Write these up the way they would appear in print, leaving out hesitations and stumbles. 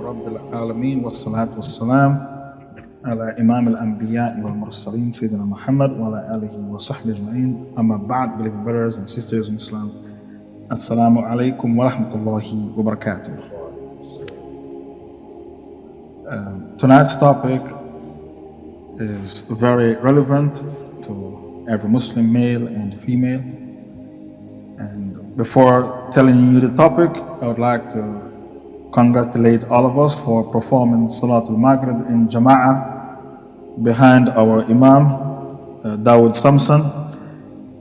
رب العالمين والصلاة والسلام على إمام الأنبياء والمرسلين سيدنا محمد وعلى آله وصحبه أجمعين. أما بعد, beloved brothers and sisters in Islam, Assalamu alaikum wa rahmatullahi wa barakatuh. Tonight's topic is very relevant to every Muslim, male and female. And before telling you the topic, I would like to congratulate all of us for performing Salatul Maghrib in Jama'ah behind our Imam, Dawood Samson.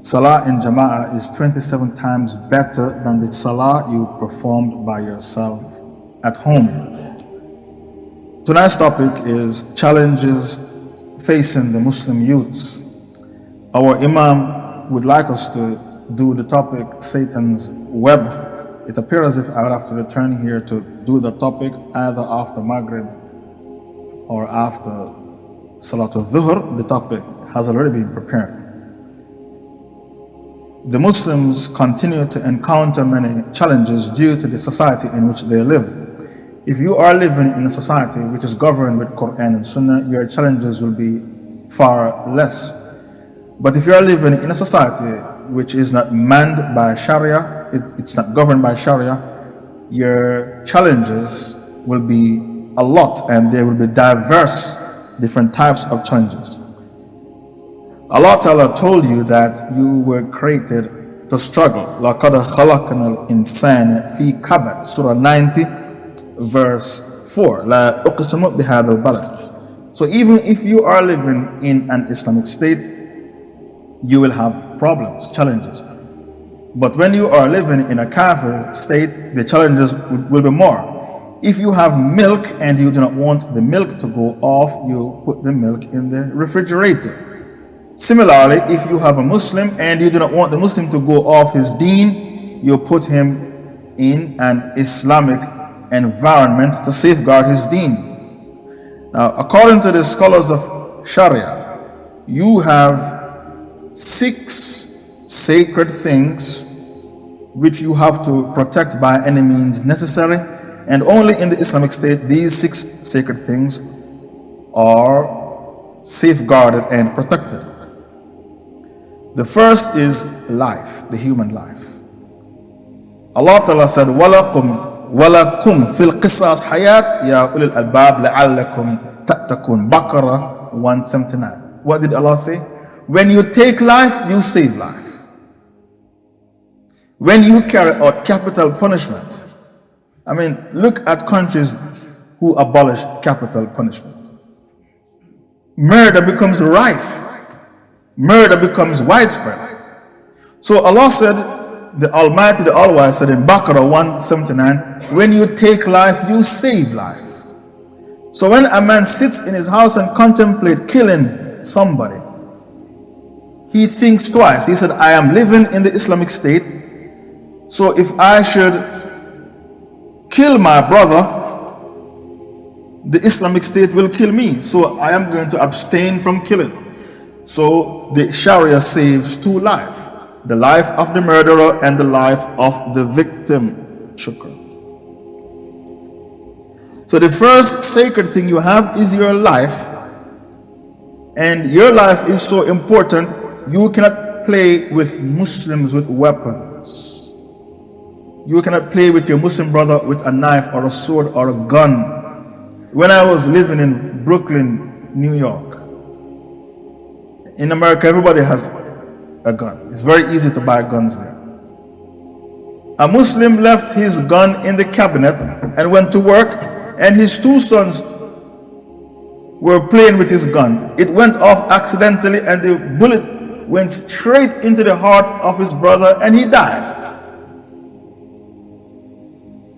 Salah in Jama'ah is 27 times better than the Salah you performed by yourself at home. Tonight's topic is challenges facing the Muslim youths. Our Imam would like us to do the topic Satan's web. It appears as if I would have to return here to do the topic either after Maghrib or after Salatul Dhuhr. The topic has already been prepared. The Muslims continue to encounter many challenges due to the society in which they live. If you are living in a society which is governed with Quran and Sunnah, your challenges will be far less. But if you are living in a society which is not manned by Sharia, it's not governed by Sharia, your challenges will be a lot, and there will be diverse, different types of challenges. Allah Ta'ala told you that you were created to struggle. لَقَدْ خَلَقْنَا الْإِنسَانَ فِي كَبَدٍ Surah 90 verse 4. لَا أُقْسِمُ بِهَذَا الْبَلَدِ. So even if you are living in an Islamic state, you will have problems, challenges. But when you are living in a kafir state, the challenges will be more. If you have milk and you do not want the milk to go off, you put the milk in the refrigerator. Similarly, if you have a Muslim and you do not want the Muslim to go off his deen, you put him in an Islamic environment to safeguard his deen. Now, according to the scholars of Sharia, you have 6 sacred things which you have to protect by any means necessary, and only in the Islamic state these 6 sacred things are safeguarded and protected. The first is life, the human life. Allah Ta'ala said, وَلَكُمْ فِي الْقِصَاصِ حَيَاةٍ يَا أُولِي الْأَلْبَابِ لَعَلَّكُمْ تَتَّقُونَ Baqarah 179. What did Allah say? When you take life, you save life. When you carry out capital punishment, look at countries who abolish capital punishment. Murder becomes rife. Murder becomes widespread. So Allah said, the Almighty, the All-Wise said in Baqarah 179, when you take life, you save life. So when a man sits in his house and contemplates killing somebody, he thinks twice. He said, I am living in the Islamic state, so if I should kill my brother, the Islamic state will kill me. So I am going to abstain from killing. So the Sharia saves 2 lives, the life of the murderer and the life of the victim. Shukran. So the first sacred thing you have is your life, and your life is so important. You cannot play with Muslims with weapons. You cannot play with your Muslim brother with a knife or a sword or a gun. When I was living in Brooklyn, New York, in America, everybody has a gun. It's very easy to buy guns there. A Muslim left his gun in the cabinet and went to work, and his 2 sons were playing with his gun. It went off accidentally, and the bullet went straight into the heart of his brother, and he died.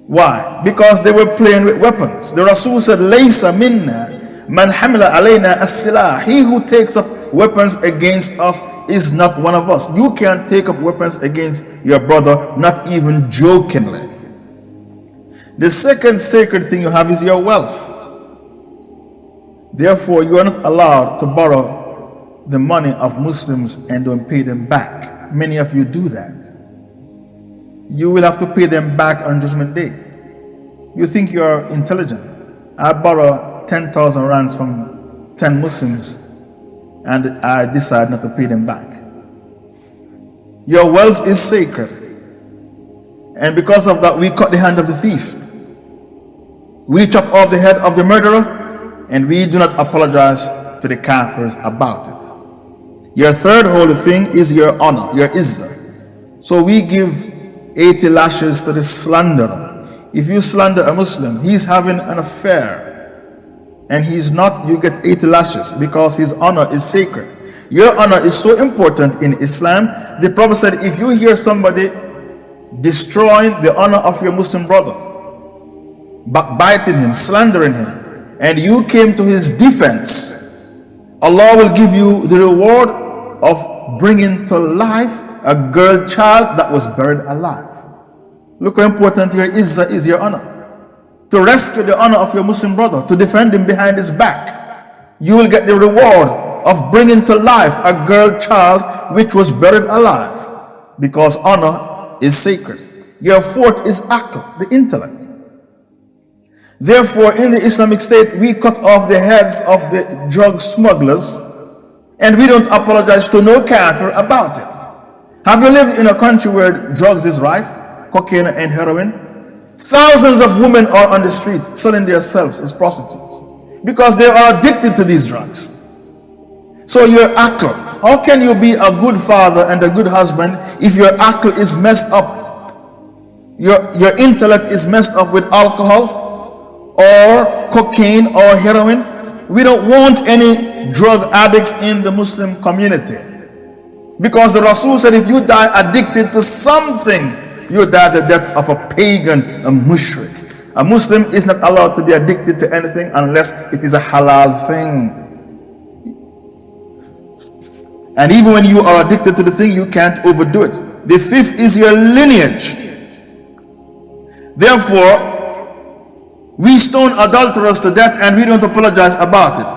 Why? Because they were playing with weapons. The Rasul said, Laysa minna man hamila alayna as-silah. He who takes up weapons against us is not one of us. You can't take up weapons against your brother, not even jokingly. The second sacred thing you have is your wealth. Therefore, you are not allowed to borrow the money of Muslims and don't pay them back. Many of you do that. You will have to pay them back on Judgment Day. You think you are intelligent. I borrow 10,000 rands from 10 Muslims and I decide not to pay them back. Your wealth is sacred. And because of that, we cut the hand of the thief. We chop off the head of the murderer, and we do not apologize to the kafirs about it. Your third holy thing is your honor, your izzah. So we give 80 lashes to the slanderer. If you slander a Muslim, he's having an affair, and he's not, you get 80 lashes because his honor is sacred. Your honor is so important in Islam. The Prophet said, if you hear somebody destroying the honor of your Muslim brother, backbiting him, slandering him, and you came to his defense, Allah will give you the reward of bringing to life a girl child that was buried alive. Look how important your izzah is, your honor. To rescue the honor of your Muslim brother, to defend him behind his back, you will get the reward of bringing to life a girl child which was buried alive, because honor is sacred. Your fourth is aql, the intellect. Therefore, in the Islamic State, we cut off the heads of the drug smugglers, and we don't apologize to no kafir about it. Have you lived in a country where drugs is rife, cocaine and heroin? Thousands of women are on the street selling themselves as prostitutes because they are addicted to these drugs. So your aql, how can you be a good father and a good husband if your aql is messed up? Your intellect is messed up with alcohol or cocaine or heroin. We don't want any drug addicts in the Muslim community, because the Rasul said if you die addicted to something, you die the death of a pagan, a mushrik. A Muslim is not allowed to be addicted to anything unless it is a halal thing. And even when you are addicted to the thing, you can't overdo it. The fifth is your lineage. Therefore, we stone adulterers to death and we don't apologize about it.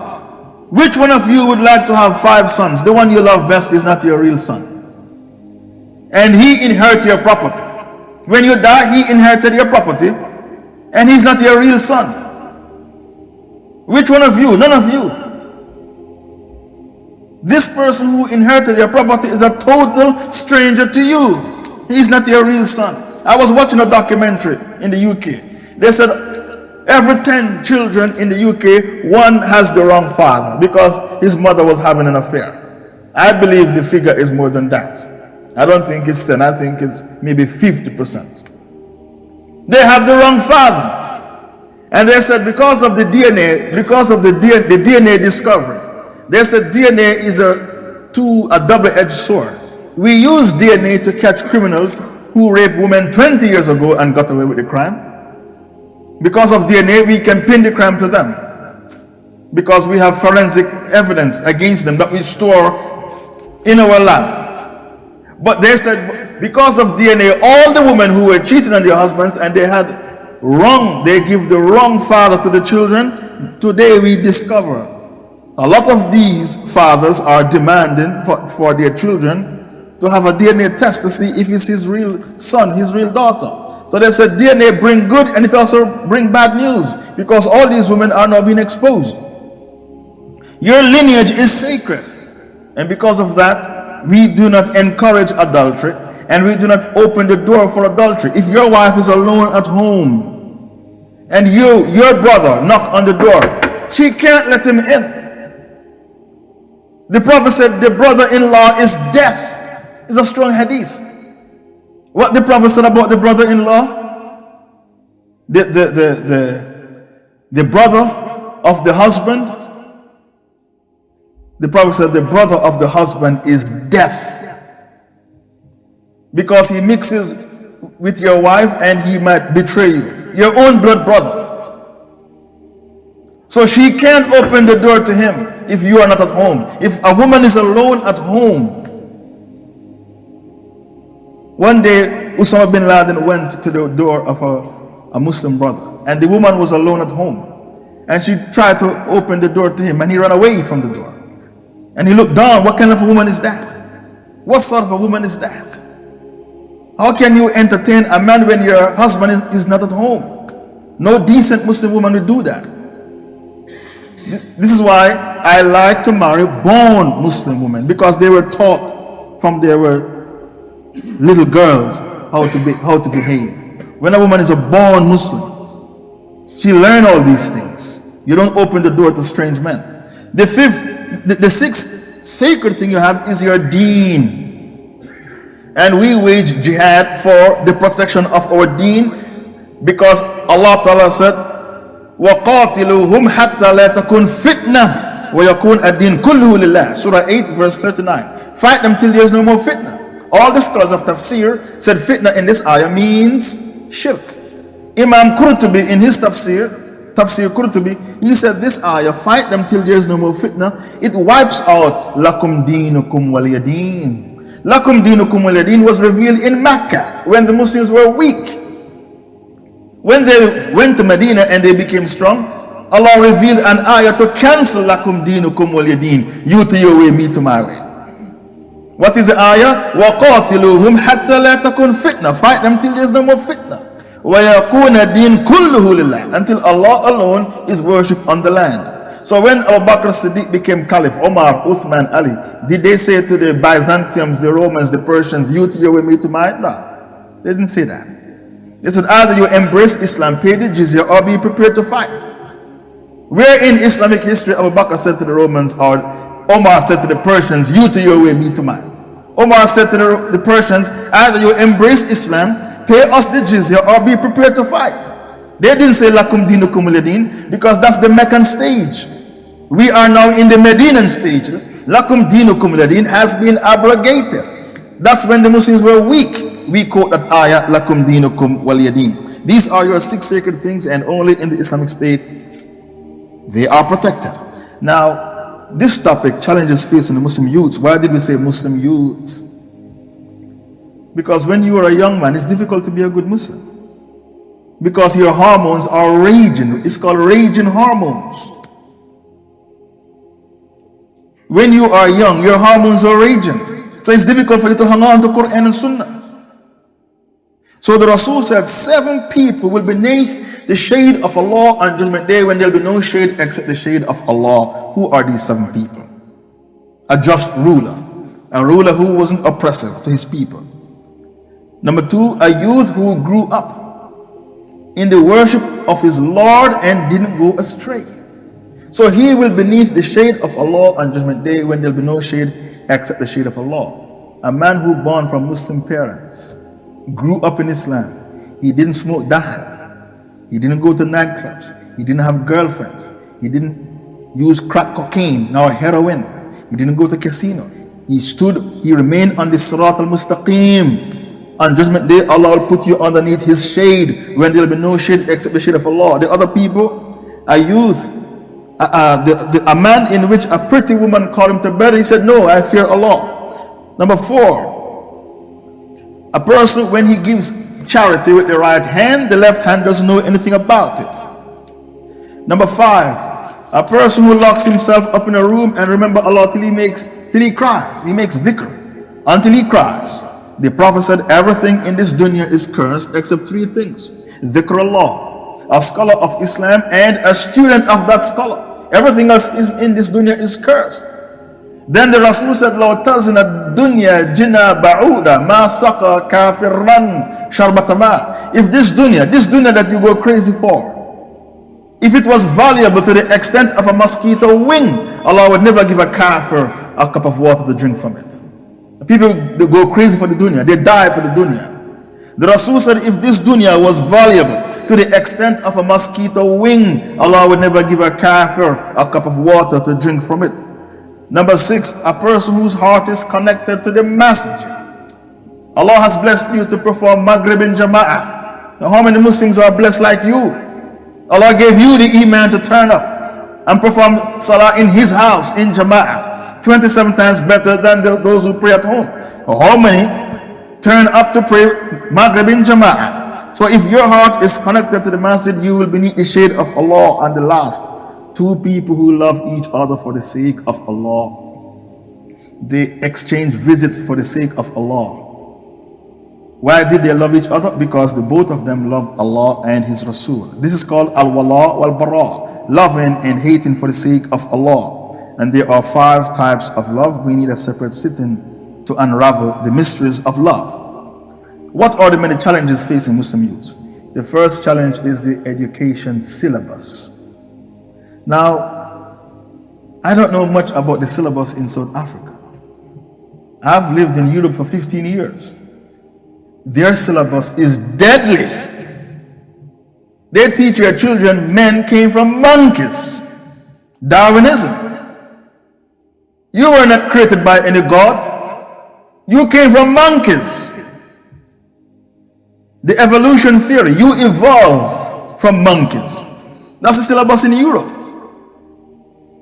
Which one of you would like to have 5 sons? The one you love best is not your real son, and he inherits your property. When you die, he inherited your property, and he's not your real son. Which one of you? None of you. This person who inherited your property is a total stranger to you. He's not your real son. I was watching a documentary in the UK. They said every 10 children in the UK, one has the wrong father because his mother was having an affair. I believe the figure is more than that. I don't think it's 10, I think it's maybe 50%. They have the wrong father. And they said because of the DNA, because of the DNA discovery, they said DNA is a double-edged sword. We use DNA to catch criminals who raped women 20 years ago and got away with the crime. Because of DNA, we can pin the crime to them, because we have forensic evidence against them that we store in our lab. But they said because of DNA, all the women who were cheating on their husbands and they give the wrong father to the children, today we discover a lot of these fathers are demanding for their children to have a DNA test to see if it's his real son, his real daughter. So they said DNA bring good and it also bring bad news, because all these women are now being exposed. Your lineage is sacred, and because of that, we do not encourage adultery and we do not open the door for adultery. If your wife is alone at home and your brother knock on the door, she can't let him in. The Prophet said the brother-in-law is death. It's a strong hadith. What the Prophet said about the brother-in-law? The brother of the husband. The Prophet said the brother of the husband is death, because he mixes with your wife and he might betray you, your own blood brother. So she can't open the door to him if you are not at home. If a woman is alone at home. One day, Osama bin Laden went to the door of a Muslim brother, and the woman was alone at home. And she tried to open the door to him, and he ran away from the door. And he looked down. What kind of a woman is that? What sort of a woman is that? How can you entertain a man when your husband is not at home? No decent Muslim woman would do that. This is why I like to marry born Muslim women, because they were taught from they were little girls how to behave. When a woman is a born Muslim, she learn all these things. You don't open the door to strange men. The sixth sacred thing you have is your deen. And we wage jihad for the protection of our deen, because Allah Ta'ala said, وَقَاتِلُوهُمْ حَتَّى لَا تَكُنْ فِتْنَةً وَيَكُونَ الدِّينُ كُلُّهُ لِلَّهِ. Surah 8 verse 39. Fight them till there is no more fitna. All the scholars of tafsir said fitna in this ayah means shirk. Imam Qurtubi in his tafsir Qurtubi, he said this ayah, fight them till there is no more fitna, it wipes out lakum dinukum waliyadeen. Lakum dinukum waliyadeen was revealed in Mecca when the Muslims were weak. When they went to Medina and they became strong, Allah revealed an ayah to cancel lakum dinukum waliyadeen. You to your way, me to my way. What is the ayah? وَقَاتِلُوهُمْ حَتَّى لَا تَكُنْ فِتْنَةً. Fight them till there is no more fitna. وَيَكُونَ الدِّينُ كُلُّهُ لِلَّهِ. Until Allah alone is worshipped on the land. So when Abu Bakr Siddiq became Caliph, Omar, Uthman, Ali, did they say to the Byzantiums, the Romans, the Persians, you to your way, me to mine? No, they didn't say that. They said either you embrace Islam, pay the jizya, or be prepared to fight. Where in Islamic history Abu Bakr said to the Romans, or Omar said to the Persians, you to your way, me to mine? Omar said to the Persians, either you embrace Islam, pay us the jizya, or be prepared to fight. They didn't say lakum dinukum waliyadeen, because that's the Meccan stage. We are now in the Medinan stage. Lakum dinukum waliyadeen has been abrogated. That's when the Muslims were weak. We quote that ayah, lakum dinukum waliyadeen. These are your 6 sacred things, and only in the Islamic State they are protected. Now, this topic challenges facing the Muslim youths. Why did we say Muslim youths? Because when you are a young man, it's difficult to be a good Muslim. Because your hormones are raging. It's called raging hormones. When you are young, your hormones are raging. So it's difficult for you to hang on to Quran and Sunnah. So the Rasul said 7 people will be beneath the shade of Allah on Judgment Day, when there will be no shade except the shade of Allah. Who are these 7 people? A just ruler. A ruler who wasn't oppressive to his people. Number 2, a youth who grew up in the worship of his Lord and didn't go astray. So he will be beneath the shade of Allah on Judgment Day, when there will be no shade except the shade of Allah. A man who born from Muslim parents, grew up in Islam, he didn't smoke dakha, he didn't go to nightclubs, he didn't have girlfriends, he didn't use crack cocaine nor heroin, he didn't go to casino. He remained on the Sirat al-Mustaqim. On Judgment Day, Allah will put you underneath his shade, when there will be no shade except the shade of Allah. The other people, a youth, a man in which a pretty woman called him to bed, he said, no, I fear Allah. Number 4, a person, when he gives charity with the right hand, the left hand doesn't know anything about it. Number 5, a person who locks himself up in a room and remember Allah till he cries. He makes dhikr until he cries. The Prophet said everything in this dunya is cursed except 3 things. Dhikr Allah, a scholar of Islam, and a student of that scholar. Everything else is in this dunya is cursed. Then the Rasul said, لو تزن الدنيا جنا بعودا ما سقى كافرا شربة ماء. If this dunya that you go crazy for, if it was valuable to the extent of a mosquito wing, Allah would never give a kafir a cup of water to drink from it. People go crazy for the dunya, they die for the dunya. The Rasul said, if this dunya was valuable to the extent of a mosquito wing, Allah would never give a kafir a cup of water to drink from it. Number 6, a person whose heart is connected to the masjid. Allah has blessed you to perform Maghrib in Jama'ah. Now how many Muslims are blessed like you? Allah gave you the iman to turn up and perform Salah in his house in Jama'ah. 27 times better than those who pray at home. How many turn up to pray Maghrib in Jama'ah? So if your heart is connected to the masjid, you will be beneath the shade of Allah. And the last, 2 people who love each other for the sake of Allah. They exchange visits for the sake of Allah. Why did they love each other? Because the both of them loved Allah and His Rasul. This is called al-wala wal-bara. loving and hating for the sake of Allah. And there are 5 types of love. We need a separate sitting to unravel the mysteries of love. What are the many challenges facing Muslim youths? The first challenge is the education syllabus. Now, I don't know much about the syllabus in South Africa. I've lived in Europe for 15 years. Their syllabus is deadly. They teach your children men came from monkeys. Darwinism. You were not created by any god. You came from monkeys. The evolution theory. You evolved from monkeys. That's the syllabus in Europe.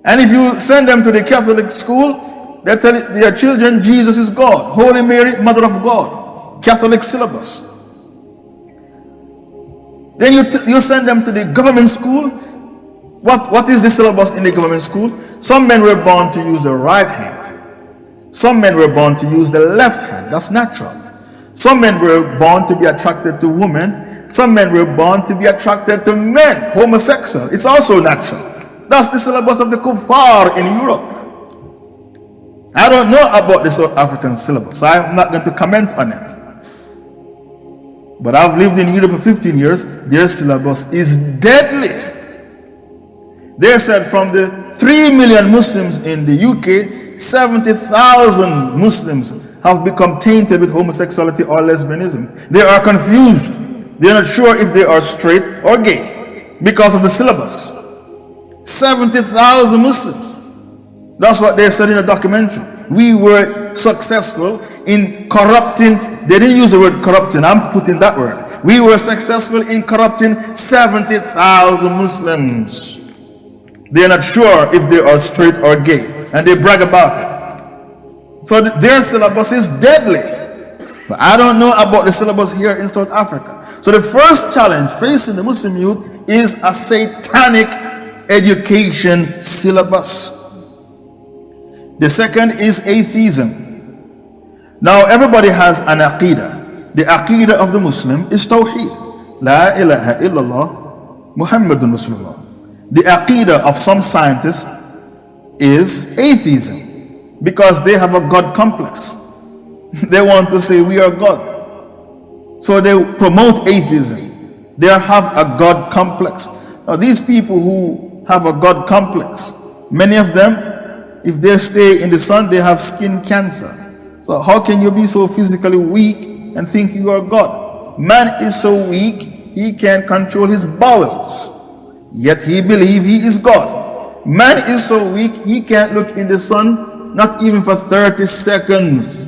And if you send them to the Catholic school, they tell their children Jesus is God. Holy Mary, Mother of God. Catholic syllabus. Then you send them to the government school. What is the syllabus in the government school? Some men were born to use the right hand. Some men were born to use the left hand. That's natural. Some men were born to be attracted to women. Some men were born to be attracted to men, homosexual. It's also natural. That's the syllabus of the kuffar in Europe. I don't know about the South African syllabus, so I'm not going to comment on it. But I've lived in Europe for 15 years. Their syllabus is deadly. They said from the 3 million Muslims in the UK, 70,000 Muslims have become tainted with homosexuality or lesbianism. They are confused. They're not sure if they are straight or gay because of the syllabus. 70,000 Muslims. That's what they said in a documentary. We were successful in corrupting. They didn't use the word corrupting. I'm putting that word. We were successful in corrupting 70,000 Muslims. They're not sure if they are straight or gay, and they brag about it. So their syllabus is deadly. But I don't know about the syllabus here in South Africa. So the first challenge facing the Muslim youth is a satanic education syllabus. The second is atheism. Now everybody has an aqidah. The aqidah of the Muslim is tawheed. La ilaha illallah Muhammadun Rasulullah. The aqidah of some scientists is atheism because they have a God complex. They want to say we are God. So they promote atheism. They have a God complex. Now these people who have a God complex, many of them, if they stay in the sun, they have skin cancer. So how can you be so physically weak and think you are God? Man is so weak, he can't control his bowels. Yet he believes he is God. Man is so weak, he can't look in the sun, not even for 30 seconds.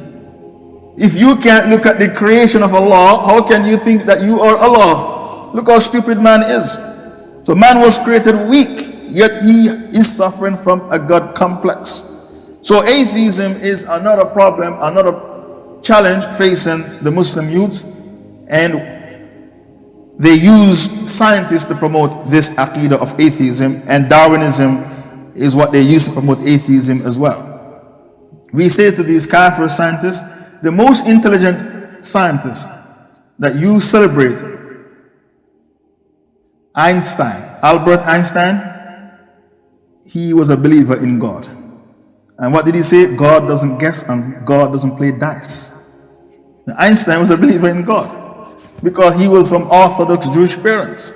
If you can't look at the creation of Allah, how can you think that you are Allah? Look how stupid man is. So man was created weak, yet he is suffering from a God complex. So atheism is another problem, another challenge facing the Muslim youth, and they use scientists to promote this aqidah of atheism, and Darwinism is what they use to promote atheism as well. We say to these kafir scientists, the most intelligent scientist that you celebrate, Einstein, Albert Einstein, he was a believer in God. And what did he say? God doesn't guess and God doesn't play dice. Now, Einstein was a believer in God because he was from Orthodox Jewish parents.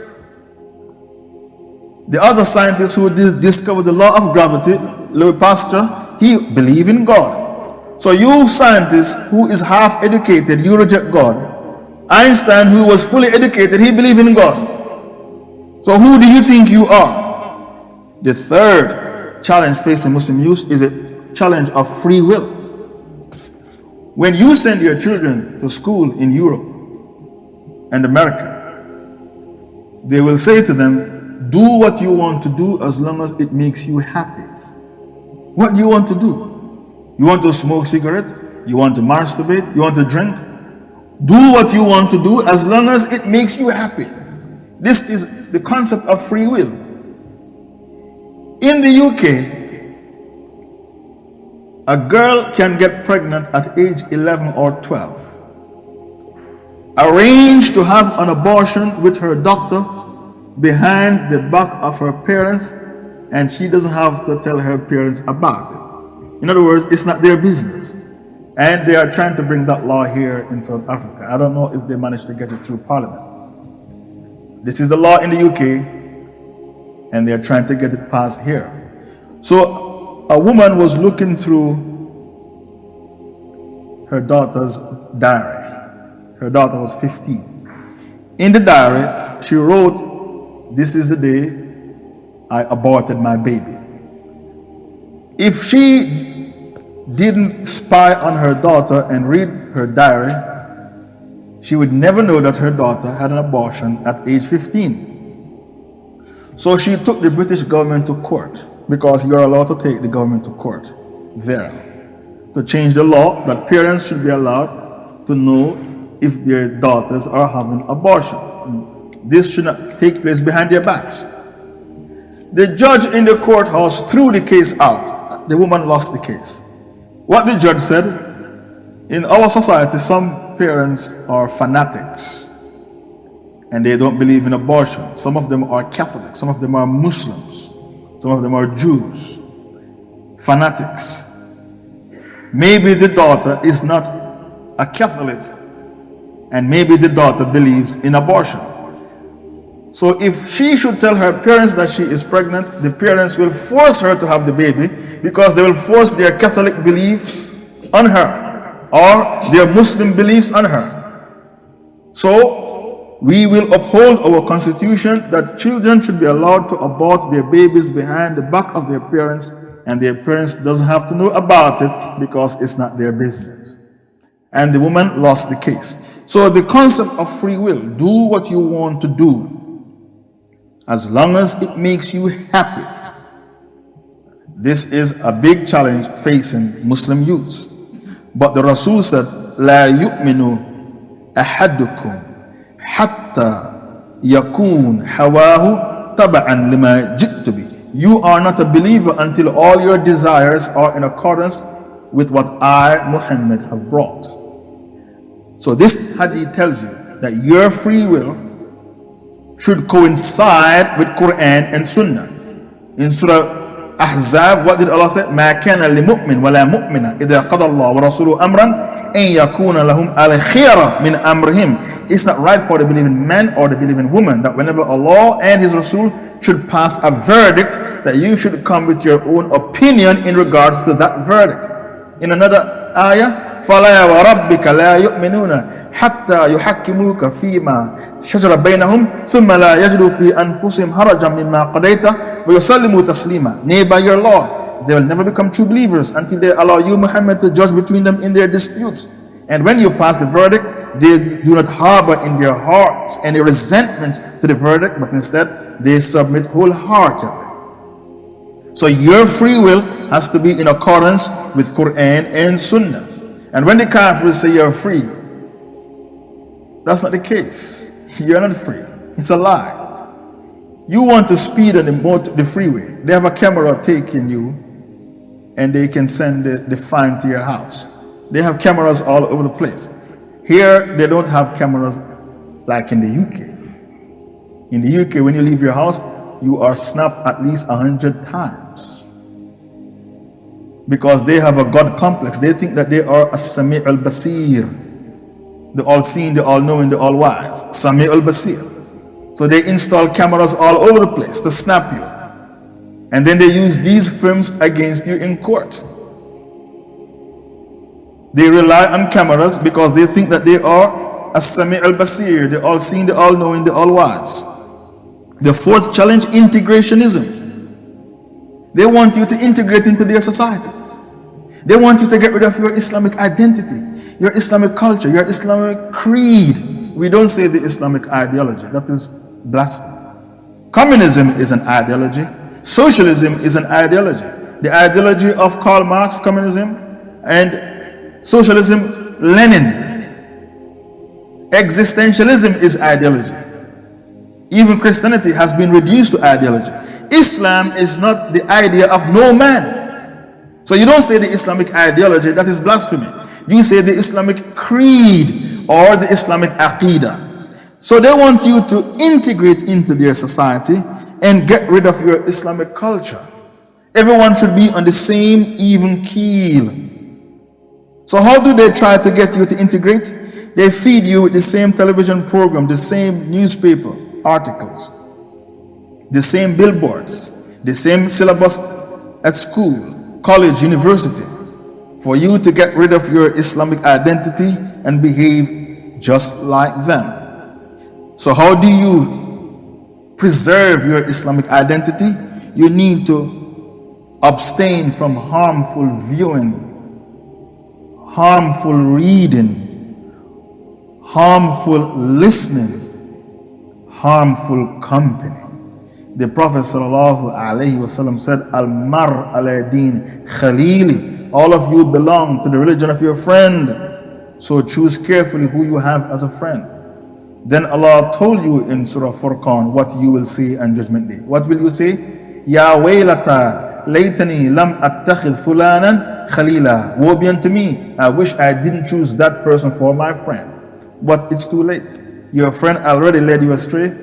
The other scientist who discovered the law of gravity, Louis Pasteur, he believed in God. So you scientists who is half educated, you reject God. Einstein, who was fully educated, he believed in God. So who do you think you are? The third challenge facing Muslim youth is a challenge of free will. When you send your children to school in Europe and America, they will say to them, do what you want to do as long as it makes you happy. What do you want to do? You want to smoke cigarette? You want to masturbate? You want to drink? Do what you want to do as long as it makes you happy. This is the concept of free will. In the UK, a girl can get pregnant at age 11 or 12, arrange to have an abortion with her doctor, behind the back of her parents, and she doesn't have to tell her parents about it. In other words, it's not their business. And they are trying to bring that law here in South Africa. I don't know if they managed to get it through Parliament. This is the law in the UK, and they are trying to get it passed here. So a woman was looking through her daughter's diary. Her daughter was 15. In the diary, she wrote, "This is the day I aborted my baby." If she didn't spy on her daughter and read her diary, she would never know that her daughter had an abortion at age 15. So she took the British government to court, because you're allowed to take the government to court there, to change the law that parents should be allowed to know if their daughters are having abortion. This should not take place behind their backs. The judge in the courthouse threw the case out. The woman lost the case. What the judge said, in our society, some parents are fanatics and they don't believe in abortion. Some of them are Catholics, some of them are Muslims, some of them are Jews. Fanatics. Maybe the daughter is not a Catholic, and maybe the daughter believes in abortion. So if she should tell her parents that she is pregnant, the parents will force her to have the baby, because they will force their Catholic beliefs on her or their Muslim beliefs on her. So we will uphold our constitution that children should be allowed to abort their babies behind the back of their parents, and their parents doesn't have to know about it because it's not their business. And the woman lost the case. So the concept of free will, do what you want to do as long as it makes you happy. This is a big challenge facing Muslim youths. But the Rasul said, "La yu'minu ahadukum hatta yakun hawahu taba'an lima ji'tu bi." You are not a believer until all your desires are in accordance with what I, Muhammad, have brought. So this hadith tells you that your free will should coincide with Quran and Sunnah. In Surah Ahzab, what did Allah say? "Ma kana li mu'min wa la mu'mina idha qada Allah wa rasuluhu amran an yakuna lahum al-khiyara min amrihim." It's not right for the believing man or the believing woman that whenever Allah and His Rasul should pass a verdict, that you should come with your own opinion in regards to that verdict. In another ayah, فَلَا وَرَبِّكَ لَا يُؤْمِنُونَ حَتَّى يُحَكِّمُوكَ فِي مَا شَجَرَ بَيْنَهُمْ ثُمَّ لَا يَجِدُوا فِي أَنفُسِهِمْ حَرَجًا مِمَّا قَضَيْتَ وَيُسَلِّمُوا تَسْلِيمًا. Nay, by your Lord, they will never become true believers until they allow you, Muhammad, to judge between them in their disputes. And when you pass the verdict, they do not harbor in their hearts any resentment to the verdict, but instead they submit wholeheartedly. So your free will has to be in accordance with Quran and Sunnah. And when the Kafirs say you're free, that's not the case. You're not free. It's a lie. You want to speed on the freeway. They have a camera taking you, and they can send the fine to your house. They have cameras all over the place. Here, they don't have cameras like in the UK. In the UK, when you leave your house, you are snapped at least 100 times. Because they have a God complex. They think that they are a Sami al-Basir. The all-seeing, the all-knowing, the all-wise. Sami al-Basir. So they install cameras all over the place to snap you. And then they use these films against you in court. They rely on cameras because they think that they are a Sami al-Basir, the all-seeing, the all-knowing, the all-wise. The fourth challenge, integrationism. They want you to integrate into their society. They want you to get rid of your Islamic identity, your Islamic culture, your Islamic creed. We don't say the Islamic ideology. That is blasphemy. Communism is an ideology. Socialism is an ideology. The ideology of Karl Marx, communism, and socialism, Lenin. Existentialism is ideology. Even Christianity has been reduced to ideology. Islam is not the idea of no man. So you don't say the Islamic ideology, that is blasphemy. You say the Islamic creed or the Islamic aqidah. So they want you to integrate into their society and get rid of your Islamic culture. Everyone should be on the same even keel. So how do they try to get you to integrate? They feed you with the same television program, the same newspaper articles, the same billboards, the same syllabus at school, college, university, for you to get rid of your Islamic identity and behave just like them. So how do you preserve your Islamic identity? You need to abstain from harmful viewing, harmful reading, harmful listening, harmful company. The Prophet ﷺ said, Al-mar ala din khalili. All of you belong to the religion of your friend. So choose carefully who you have as a friend. Then Allah told you in Surah Furqan what you will say on Judgment Day. What will you say? Ya waylata laytani lam attakhidh fulanan khalila. Woe be unto me, I wish I didn't choose that person for my friend. But it's too late. Your friend already led you astray,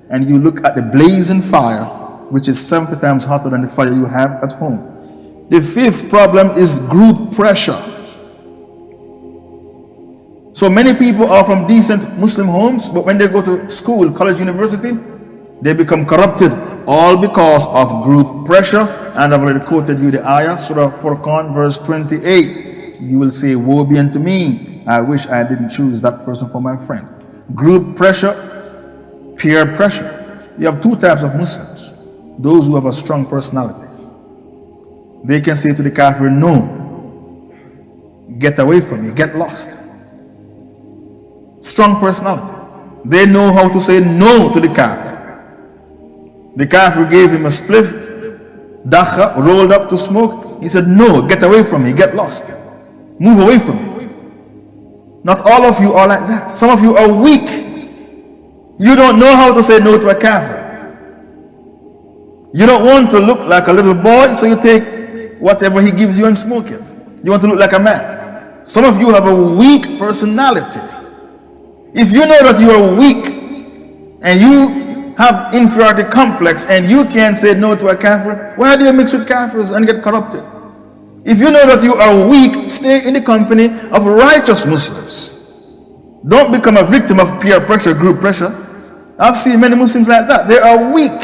and you look at the blazing fire, which is 70 times hotter than the fire you have at home. The fifth problem is group pressure. So many people are from decent Muslim homes, but when they go to school, college, university, they become corrupted, all because of group pressure. And I've already quoted you the ayah, Surah Furqan, verse 28. You will say, woe be unto me, I wish I didn't choose that person for my friend. Group pressure, peer pressure. You have two types of Muslims. Those who have a strong personality. They can say to the kafir, no, get away from me, get lost. Strong personality. They know how to say no to the kafir. The kafir gave him a spliff, dakha, rolled up to smoke. He said, no, get away from me, get lost. Move away from me. Not all of you are like that. Some of you are weak. You don't know how to say no to a kafir. You don't want to look like a little boy, so you take whatever he gives you and smoke it. You want to look like a man. Some of you have a weak personality. If you know that you are weak and you have inferiority complex and you can't say no to a kafir, why do you mix with kafirs and get corrupted? If you know that you are weak, stay in the company of righteous Muslims. Don't become a victim of peer pressure, group pressure. I've seen many Muslims like that. They are weak.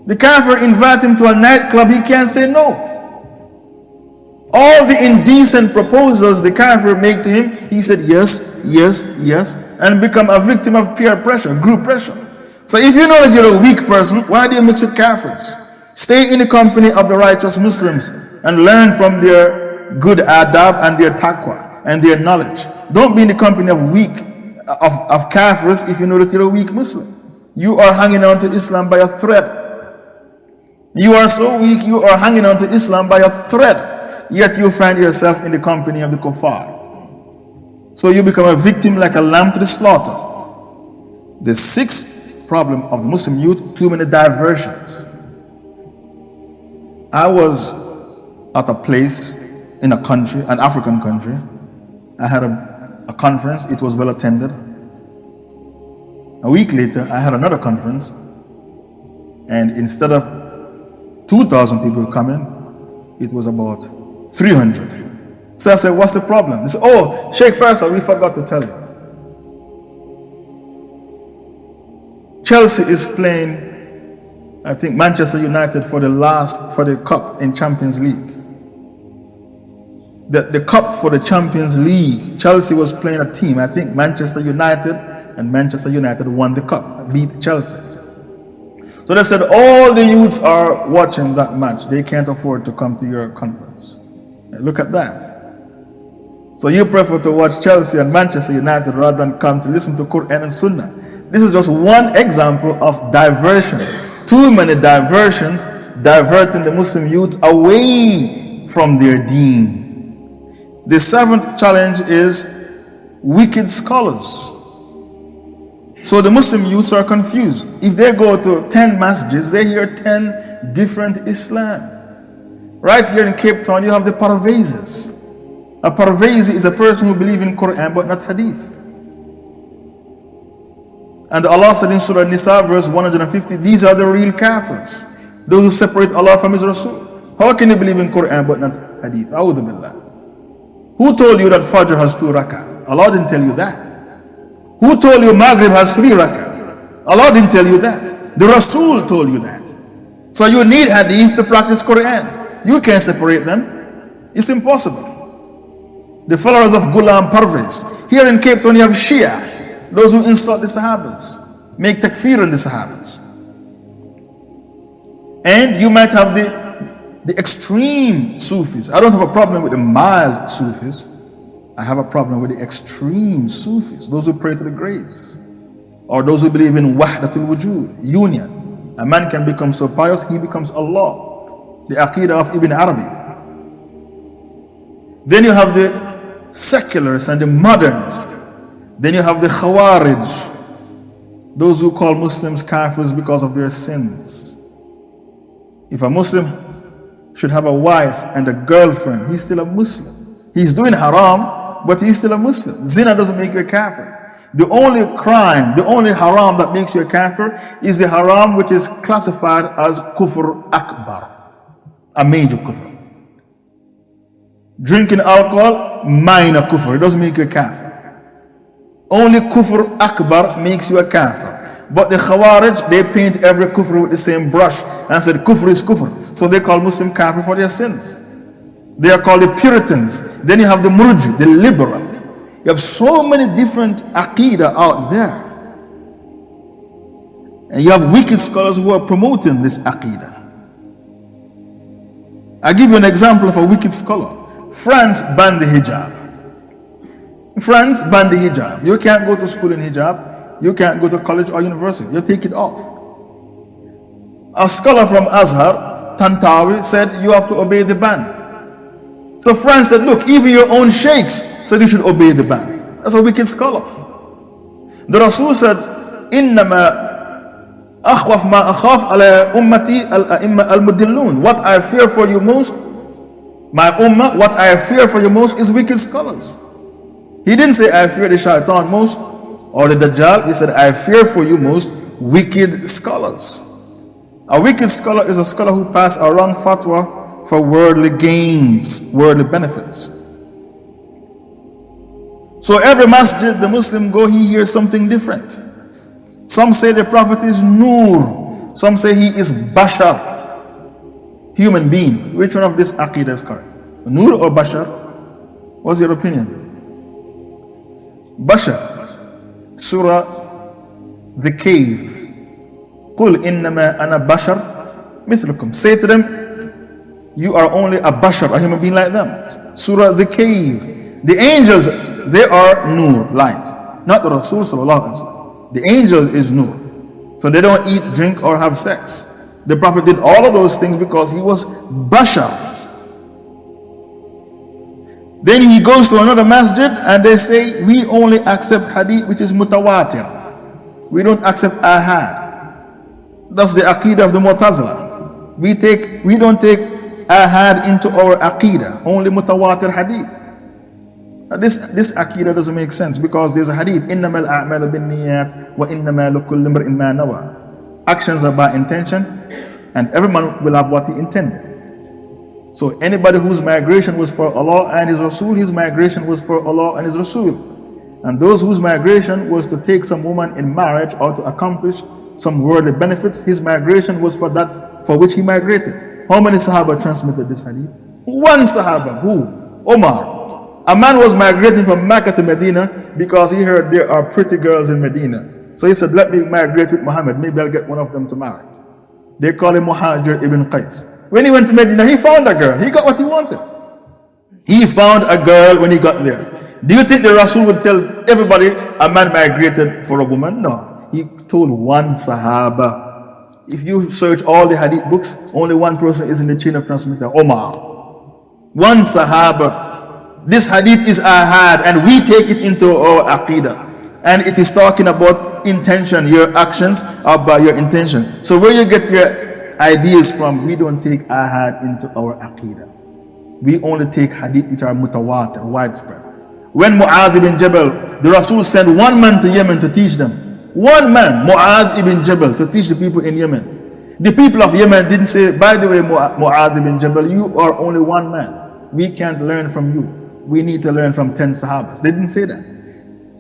The kafir invite him to a nightclub, he can't say no. All the indecent proposals the kafir make to him, he said yes, yes, yes, and become a victim of peer pressure, group pressure. So if you know that you're a weak person, why do you mix with kafirs? Stay in the company of the righteous Muslims and learn from their good adab and their taqwa and their knowledge. Don't be in the company of of kafirs if you know that you're a weak Muslim. You are hanging on to Islam by a thread. You are so weak, you are hanging on to Islam by a thread. Yet you find yourself in the company of the kuffar. So you become a victim like a lamb to the slaughter. The sixth problem of the Muslim youth, too many diversions. I was at a place in a country, an African country. I had a conference, it was well attended. A week later, I had another conference, and instead of 2,000 people coming, it was about 300. So I said, what's the problem? They said, oh, Sheikh Faisal, we forgot to tell you. Chelsea is playing, I think, Manchester United for the cup in Champions League. The cup for the Champions League, Chelsea was playing a team, I think Manchester United, and Manchester United won the cup, beat Chelsea. So they said, all the youths are watching that match. They can't afford to come to your conference. Look at that. So you prefer to watch Chelsea and Manchester United rather than come to listen to Quran and Sunnah. This is just one example of diversion. Too many diversions, diverting the Muslim youths away from their deen. The seventh challenge is wicked scholars. So the Muslim youths are confused. If they go to 10 masjids, they hear 10 different Islam. Right here in Cape Town, you have the Parvezes. A Parvezi is a person who believes in Quran but not Hadith. And Allah said in Surah Nisa verse 150, these are the real kafirs, those who separate Allah from His Rasul. How can you believe in Quran but not Hadith? A'udhu billah. Who told you that Fajr has 2 rak'ah? Allah didn't tell you that. Who told you Maghrib has 3 rak'ah? Allah didn't tell you that. The Rasul told you that. So you need Hadith to practice Quran. You can't separate them. It's impossible. The followers of Ghulam Parvez. Here in Cape Town you have Shia, those who insult the Sahabas, make takfir on the Sahabas. And you might have the extreme Sufis. I don't have a problem with the mild Sufis. I have a problem with the extreme Sufis, those who pray to the graves, or those who believe in Wahdatul Wujud, union. A man can become so pious, he becomes Allah. The Aqidah of Ibn Arabi. Then you have the secularists and the modernists. Then you have the Khawarij, those who call Muslims kafirs because of their sins. If a Muslim should have a wife and a girlfriend, he's still a Muslim. He's doing haram, but he's still a Muslim. Zina doesn't make you a kafir. The only crime, the only haram that makes you a kafir is the haram which is classified as kufr akbar, a major kufr. Drinking alcohol, minor kufr, it doesn't make you a kafir. Only kufr akbar makes you a kafir. But the Khawarij, they paint every kufr with the same brush and said kufr is kufr. So they call Muslim kafir for their sins. They are called the Puritans. Then you have the Murji, the liberal. You have so many different aqidah out there. And you have wicked scholars who are promoting this aqidah. I give you an example of a wicked scholar. France banned the hijab. France banned the hijab. You can't go to school in hijab. You can't go to college or university. You take it off. A scholar from Azhar, Tantawi, said you have to obey the ban. So France said, look, even your own sheikhs said you should obey the ban. That's a wicked scholar. The Rasul said, إِنَّمَا أَخْوَفْ مَا أَخَافْ عَلَى أُمَّتِي الْأَئِمَّةِ الْمُدِلُّونَ. What I fear for you most, my ummah, what I fear for you most is wicked scholars. He didn't say I fear the shaitan most or the Dajjal. He said I fear for you most wicked scholars. A wicked scholar is a scholar who passed a wrong fatwa for worldly gains, worldly benefits. So every masjid the Muslim go, he hears something different. Some say the Prophet is Nur. Some say he is Bashar, human being. Which one of this aqidah is correct? Nur or Bashar? What's your opinion? Bashar. Surah The Cave. قُلْ إِنَّمَا أَنَا بَشَرٌ مِثْلُكُمْ. Say to them, you are only a bashar, a human being like them. Surah The Cave. The angels, they are nur, light. Not the Rasul sallallahu alaihi wasallam. The angel is nur. So they don't eat, drink, or have sex. The Prophet did all of those things because he was bashar. Then he goes to another masjid and they say, we only accept hadith which is mutawatir. We don't accept ahad. That's the aqidah of the Mu'tazila. We don't take ahad into our aqidah, only mutawatir hadith. Now this aqidah doesn't make sense because there's a hadith, إِنَّمَا الْأَعْمَالُ بِالنِّيَّاتِ وَإِنَّمَا لِكُلِّ امْرِئٍ مَا نَوَى. Actions are by intention and every man will have what he intended. So anybody whose migration was for Allah and His Rasul, his migration was for Allah and His Rasul. And those whose migration was to take some woman in marriage or to accomplish some worldly benefits, his migration was for that for which he migrated. How many Sahaba transmitted this hadith? One Sahaba. Who? Omar. A man was migrating from Mecca to Medina because he heard there are pretty girls in Medina. So he said, let me migrate with Muhammad. Maybe I'll get one of them to marry. They call him Muhajir ibn Qais. When he went to Medina, he found a girl. He got what he wanted. He found a girl when he got there. Do you think the Rasul would tell everybody a man migrated for a woman? No. He told one Sahaba. If you search all the hadith books, only one person is in the chain of transmission, Omar. One Sahaba. This hadith is ahad and we take it into our aqidah. And it is talking about intention. Your actions are by your intention. So where you get your ideas from, we don't take ahad into our aqidah. We only take hadith which are mutawatir, widespread. When Mu'adh ibn Jabal, the Rasul sent one man to Yemen to teach them. One man, Mu'adh ibn Jabal, to teach the people in Yemen. The people of Yemen didn't say, by the way, Mu'adh ibn Jabal, you are only one man. We can't learn from you. We need to learn from 10 Sahabas. They didn't say that.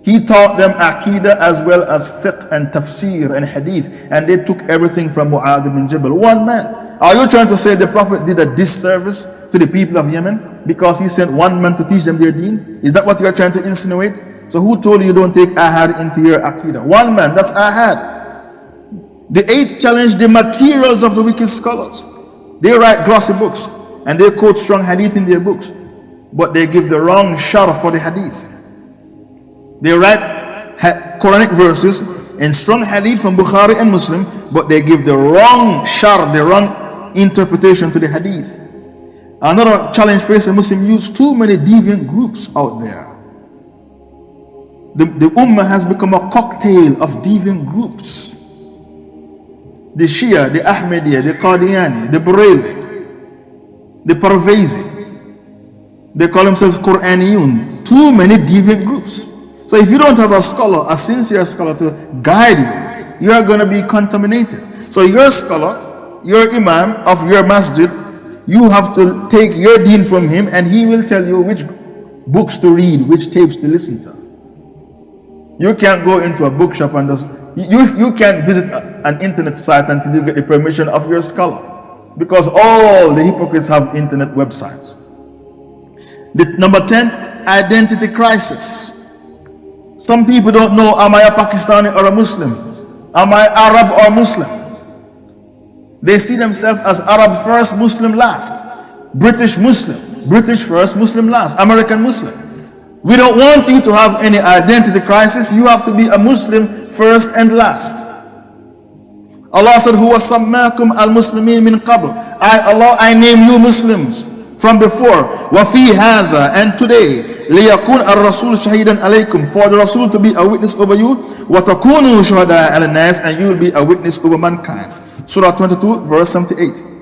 He taught them Aqidah as well as fiqh and tafsir and hadith, and they took everything from Mu'adh ibn Jabal. One man. Are you trying to say the Prophet did a disservice to the people of Yemen because he sent one man to teach them their deen? Is that what you are trying to insinuate? So who told you don't take ahad into your Aqidah? One man, that's ahad. The eighth challenge, the materials of the wicked scholars. They write glossy books and they quote strong hadith in their books, but they give the wrong sharh for the hadith. They write Quranic verses in strong hadith from Bukhari and Muslim, but they give the wrong sharh, the wrong interpretation to the hadith. Another challenge facing Muslim youth, too many deviant groups out there. The Ummah has become a cocktail of deviant groups. The Shia, the Ahmadiyya, the Qadiani, the Barelvi, the Parvezi. They call themselves Quraniyun. Too many deviant groups. So if you don't have a scholar, a sincere scholar to guide you, you are going to be contaminated. So your scholar, your imam of your masjid, you have to take your deen from him and he will tell you which books to read, which tapes to listen to. You can't go into a bookshop and just, you can't visit an internet site until you get the permission of your scholar, because all the hypocrites have internet websites. Number 10, identity crisis. Some people don't know, am I a Pakistani or a Muslim? Am I Arab or Muslim? They see themselves as Arab first, Muslim last. British Muslim, British first, Muslim last. American Muslim. We don't want you to have any identity crisis. You have to be a Muslim first and last. Allah said, Huwa sammakum al-muslimin min qabl. I name you Muslims from before. Wa fi hadha, and today, liyakun ar-rasul shahidan alaykum, for the Rasul to be a witness over you. Wa takunu shuhada ala nas, and you will be a witness over mankind. Surah 22, verse 78.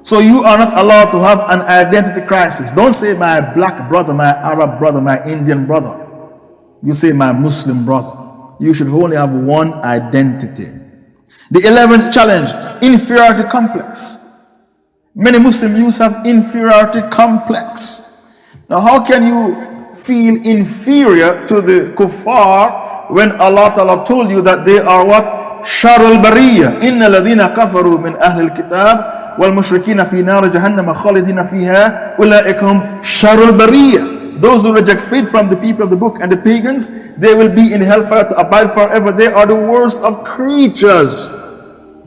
So you are not allowed to have an identity crisis. Don't say my black brother, my Arab brother, my Indian brother. You say my Muslim brother. You should only have one identity. The 11th challenge, inferiority complex. Many Muslim youths have inferiority complex. Now how can you feel inferior to the kuffar when Allah Ta'ala told you that they are what? Sharul Bariyah. Inna ladhina kafaru min ahli al-kitab والمشركين في نار جهنم خالدين فيها أولئك هم شر البرية. Those who reject faith from the people of the book and the pagans, they will be in hellfire to abide forever. They are the worst of creatures.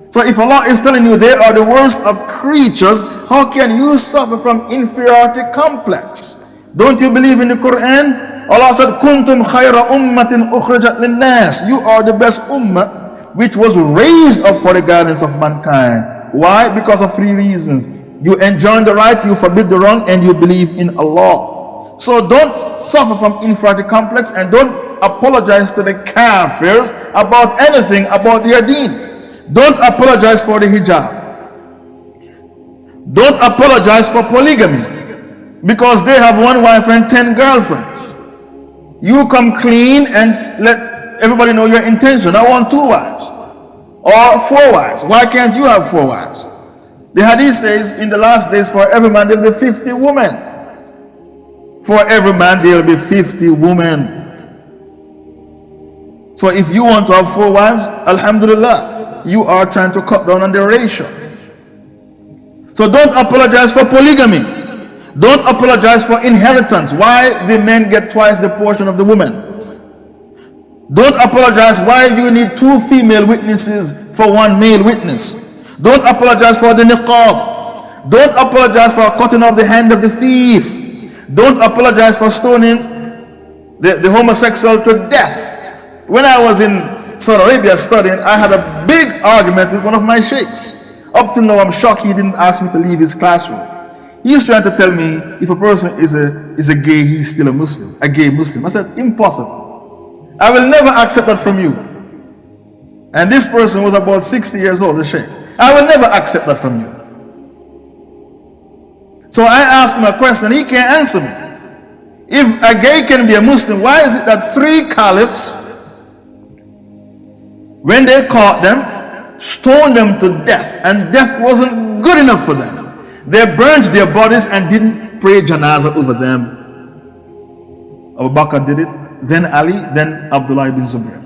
So if Allah is telling you they are the worst of creatures, how can you suffer from inferiority complex? Don't you believe in the Quran? Allah said, كُنْتُمْ خَيْرَ أُمَّةٍ أُخْرِجَتْ لِلنَّاسِ. You are the best ummah which was raised up for the guidance of mankind. Why? Because of three reasons. You enjoin the right, you forbid the wrong, and you believe in Allah. So don't suffer from inferiority complex and don't apologize to the kafirs about anything about their deen. Don't apologize for the hijab. Don't apologize for polygamy because they have one wife and 10 girlfriends. You come clean and let everybody know your intention. I want 2 wives. Or 4 wives. Why can't you have 4 wives? The hadith says in the last days for every man there will be 50 women. For every man there will be 50 women. So if you want to have 4 wives, alhamdulillah, you are trying to cut down on the ratio. So don't apologize for polygamy. Don't apologize for inheritance. Why the men get twice the portion of the women? Don't apologize why you need 2 female witnesses for 1 male witness. Don't apologize for the niqab. Don't apologize for cutting off the hand of the thief. Don't apologize for stoning the homosexual to death. When I was in Saudi Arabia studying, I had a big argument with one of my sheikhs. Up till now, I'm shocked he didn't ask me to leave his classroom. He's trying to tell me if a person is a gay, he's still a Muslim, a gay Muslim. I said, impossible. I will never accept that from you. And this person was about 60 years old, the sheikh. I will never accept that from you. So I asked him a question, he can't answer me. If a gay can be a Muslim, why is it that 3 caliphs When they caught them, stoned them to death, and death wasn't good enough for them. They burned their bodies and didn't pray janazah over them. Abu Bakr did it, then Ali, then Abdullah ibn Zubayr.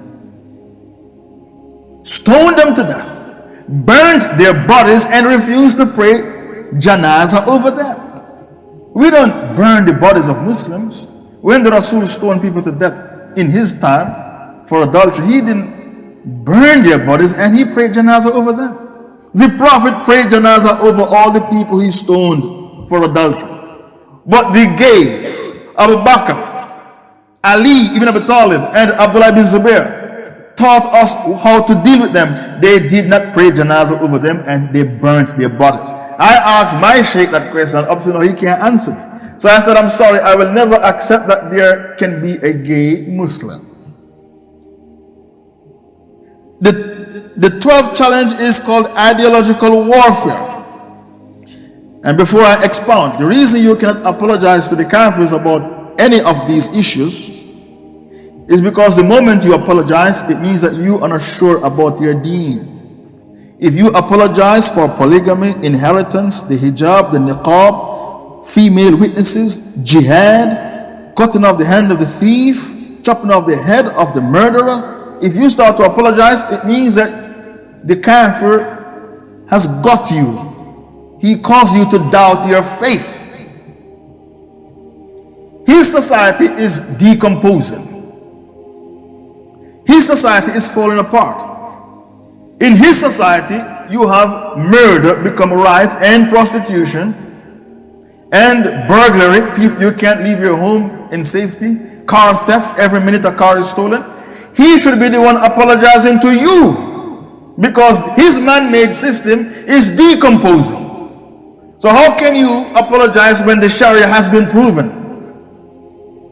Stoned them to death, burned their bodies, and refused to pray janazah over them. We don't burn the bodies of Muslims. When the Rasul stoned people to death in his time for adultery, he didn't burn their bodies and he prayed janazah over them. The Prophet prayed janazah over all the people he stoned for adultery. But they gave Abu Bakr, Ali ibn Abi Talib, and Abdullah ibn Zubayr taught us how to deal with them. They did not pray janazah over them and they burnt their bodies. I asked my Sheikh that question, up to now he can't answer me. So I said, I'm sorry, I will never accept that there can be a gay Muslim. The 12th challenge is called ideological warfare. And before I expound, the reason you cannot apologize to the Kafirs about any of these issues is because the moment you apologize, it means that you are not sure about your deen. If you apologize for polygamy, inheritance, the hijab, the niqab, female witnesses, jihad, cutting off the hand of the thief, chopping off the head of the murderer, if you start to apologize, it means that the kafir has got you. He caused you to doubt your faith. His society is decomposing. His society is falling apart. In his society, you have murder become rife, and prostitution, and burglary. You can't leave your home in safety. Car theft, every minute a car is stolen. He should be the one apologizing to you because his man-made system is decomposing. So how can you apologize when the Sharia has been proven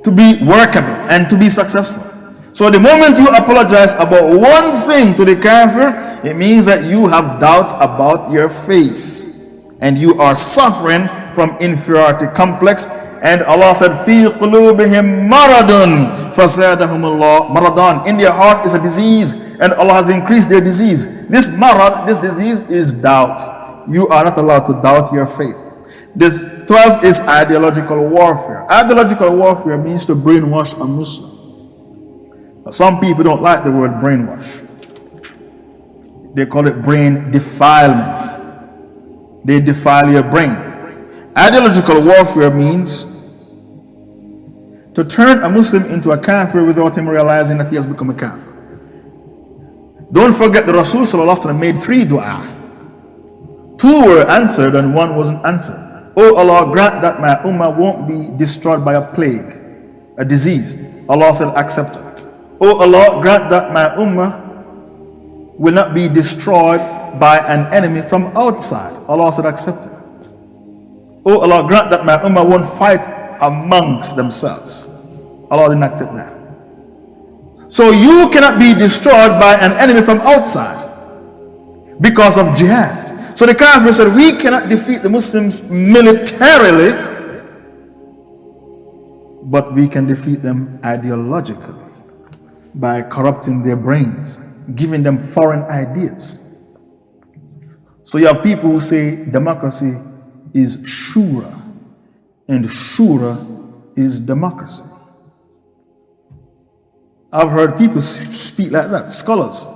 to be workable and to be successful? So the moment you apologize about one thing to the kafir, it means that you have doubts about your faith and you are suffering from inferiority complex. And Allah said, "Fi qulubihim maradun fasadahum Allah." Maradan, in their heart is a disease, and Allah has increased their disease. This marad, this disease, is doubt. You are not allowed to doubt your faith. The 12th is ideological warfare. Ideological warfare means to brainwash a Muslim. Some people don't like the word brainwash. They call it brain defilement. They defile your brain. Ideological warfare means to turn a Muslim into a kafir without him realizing that he has become a kafir. Don't forget the Rasul made 3 dua. 2 were answered and 1 wasn't answered. Oh Allah, grant that my ummah won't be destroyed by a plague, a disease. Allah said, accept it. Oh Allah, grant that my ummah will not be destroyed by an enemy from outside. Allah said, accept it. Oh Allah, grant that my ummah won't fight amongst themselves. Allah didn't accept that. So you cannot be destroyed by an enemy from outside because of jihad. So the Kafir said, we cannot defeat the Muslims militarily, but we can defeat them ideologically by corrupting their brains, giving them foreign ideas. So you have people who say democracy is shura, and shura is democracy. I've heard people speak like that, scholars.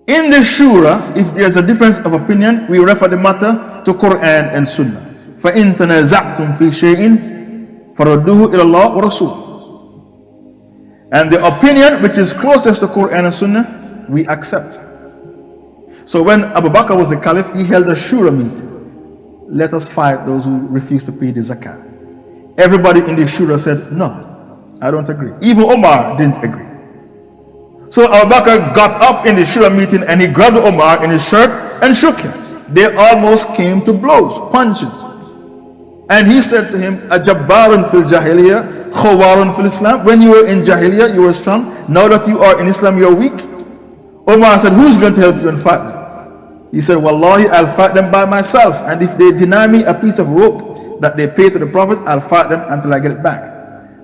In the shura, if there's a difference of opinion, we refer the matter to Quran and Sunnah. فَإِن تَنَازَعْتُمْ فِي شَيْءٍ فَرُدُّوهُ إِلَى اللَّهِ وَرَسُولِهِ. And the opinion which is closest to Quran and Sunnah, we accept. So when Abu Bakr was the caliph, he held a shura meeting. Let us fight those who refuse to pay the zakat. Everybody in the shura said, no, I don't agree. Even Omar didn't agree. So Abu Bakr got up in the shura meeting and he grabbed Omar in his shirt and shook him. They almost came to blows, punches. And he said to him, Ajabbarun fil jahiliyyah, khawarun fil Islam. When you were in jahiliyyah, you were strong. Now that you are in Islam, you are weak. Omar said, who's going to help you and fight them? He said, Wallahi, I'll fight them by myself. And if they deny me a piece of rope that they pay to the Prophet, I'll fight them until I get it back.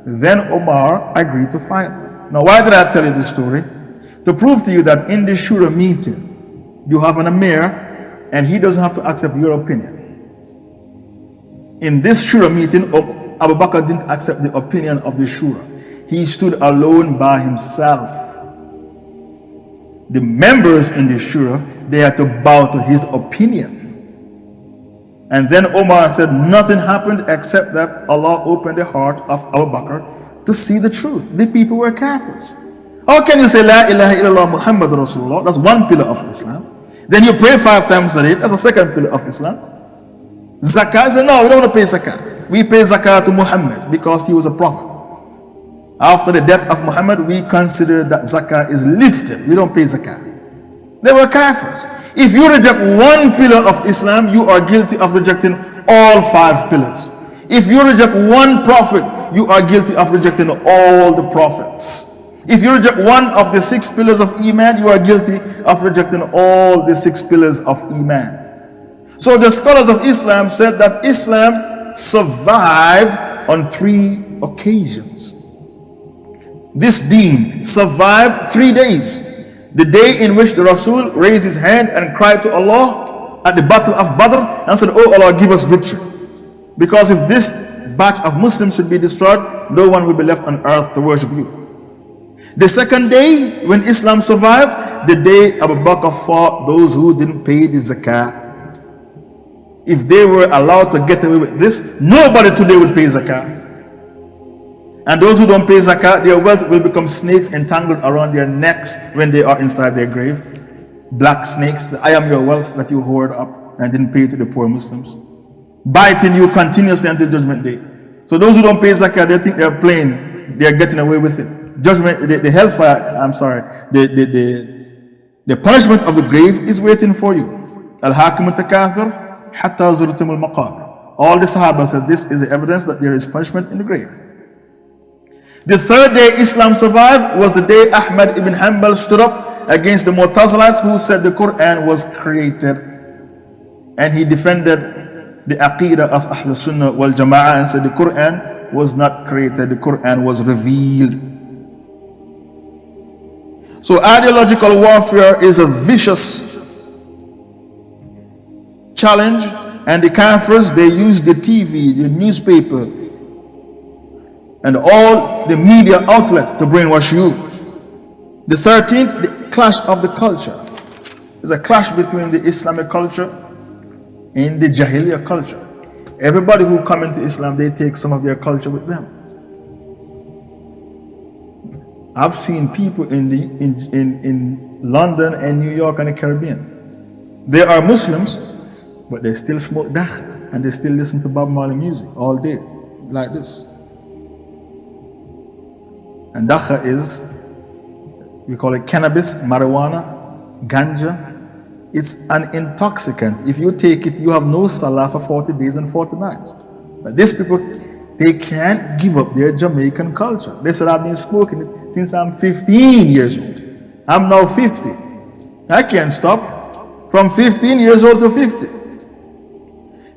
Then Omar agreed to fight them. Now, why did I tell you this story? to prove to you that in this shura meeting, you have an Amir, and he doesn't have to accept your opinion. In this shura meeting, Abu Bakr didn't accept the opinion of the shura. He stood alone by himself. The members in the shura, they had to bow to his opinion. And then Omar said nothing happened except that Allah opened the heart of Abu Bakr to see the truth. The people were kafirs. How can you say La ilaha illallah Muhammad Rasulullah? That's one pillar of Islam. Then you pray 5 times a day. That's a second pillar of Islam. Zakah, say no, we don't want to pay zakah. We pay zakah to Muhammad because he was a prophet. After the death of Muhammad, we consider that zakah is lifted. We don't pay zakah. They were kafirs. If you reject one pillar of Islam, you are guilty of rejecting all 5 pillars. If you reject one prophet, you are guilty of rejecting all the prophets. If you reject one of the 6 pillars of Iman, you are guilty of rejecting all the 6 pillars of Iman. So the scholars of Islam said that Islam survived on 3 occasions. This deen survived 3 days. The day in which the Rasul raised his hand and cried to Allah at the battle of Badr and said, "Oh Allah, give us victory. Because if this batch of Muslims should be destroyed, no one will be left on earth to worship you." The second day when Islam survived, the day Abu Bakr fought those who didn't pay the zakah. If they were allowed to get away with this, nobody today would pay zakah. And those who don't pay zakah, their wealth will become snakes entangled around their necks when they are inside their grave. Black snakes, I am your wealth that you hoard up and didn't pay to the poor Muslims, biting you continuously until judgment day. So those who don't pay zakah, they think they're playing, they're getting away with it. Judgment, the hellfire, the punishment of the grave is waiting for you. Al-Hakim al-Takathur hatta zurtum al-Maqabir. All the Sahaba said this is the evidence that there is punishment in the grave. The third day Islam survived was the day Ahmad ibn Hanbal stood up against the Mu'tazilites who said the Quran was created. And he defended the Aqidah of Ahlul Sunnah wal Jama'ah and said the Quran was not created, the Quran was revealed. So ideological warfare is a vicious challenge, and the Kafirs, they use the TV, the newspaper, and all the media outlet to brainwash you. The 13th, the clash of the culture. There's a clash between the Islamic culture and the Jahiliyyah culture. Everybody who come into Islam, they take some of their culture with them. I've seen people in London and New York and the Caribbean. They are Muslims, but they still smoke dakh and they still listen to Bob Marley music all day, like this. And dakha is, we call it cannabis, marijuana, ganja. It's an intoxicant. If you take it, you have no salah for 40 days and 40 nights. But these people, they can't give up their Jamaican culture. They said, I've been smoking it since I'm 15 years old. I'm now 50. I can't stop. From 15 years old to 50.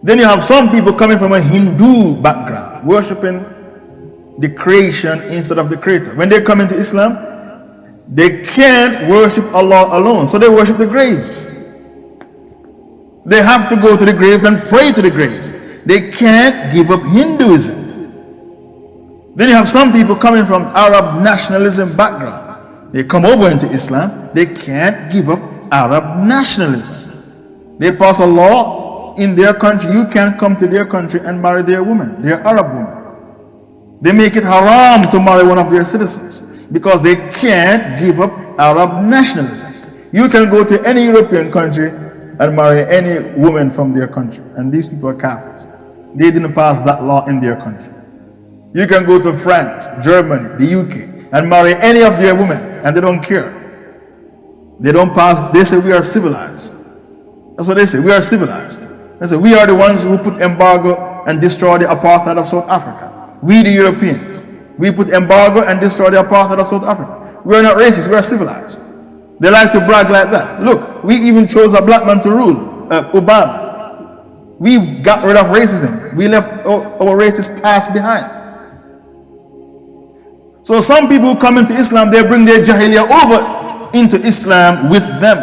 Then you have some people coming from a Hindu background, worshipping the creation instead of the creator. When they come into Islam, they can't worship Allah alone, so they worship the graves. They have to go to the graves and pray to the graves. They can't give up Hinduism. Then you have some people coming from Arab nationalism background. They come over into Islam, they can't give up Arab nationalism. They pass a law in their country, you can't come to their country and marry their woman, their Arab woman. They make it haram to marry one of their citizens because they can't give up Arab nationalism. You can go to any European country and marry any woman from their country, and these people are Kafirs. They didn't pass that law in their country. You can go to France, Germany, the UK, and marry any of their women, and they don't care. They don't pass, they say we are civilized. That's what they say, we are civilized. They say we are the ones who put embargo and destroy the apartheid of South Africa. We the Europeans, we put embargo and destroy the apartheid of South Africa. We are not racist, we are civilized. They like to brag like that. Look, we even chose a black man to rule, Obama. We got rid of racism. We left our racist past behind. So some people who come into Islam, they bring their Jahiliyyah over into Islam with them.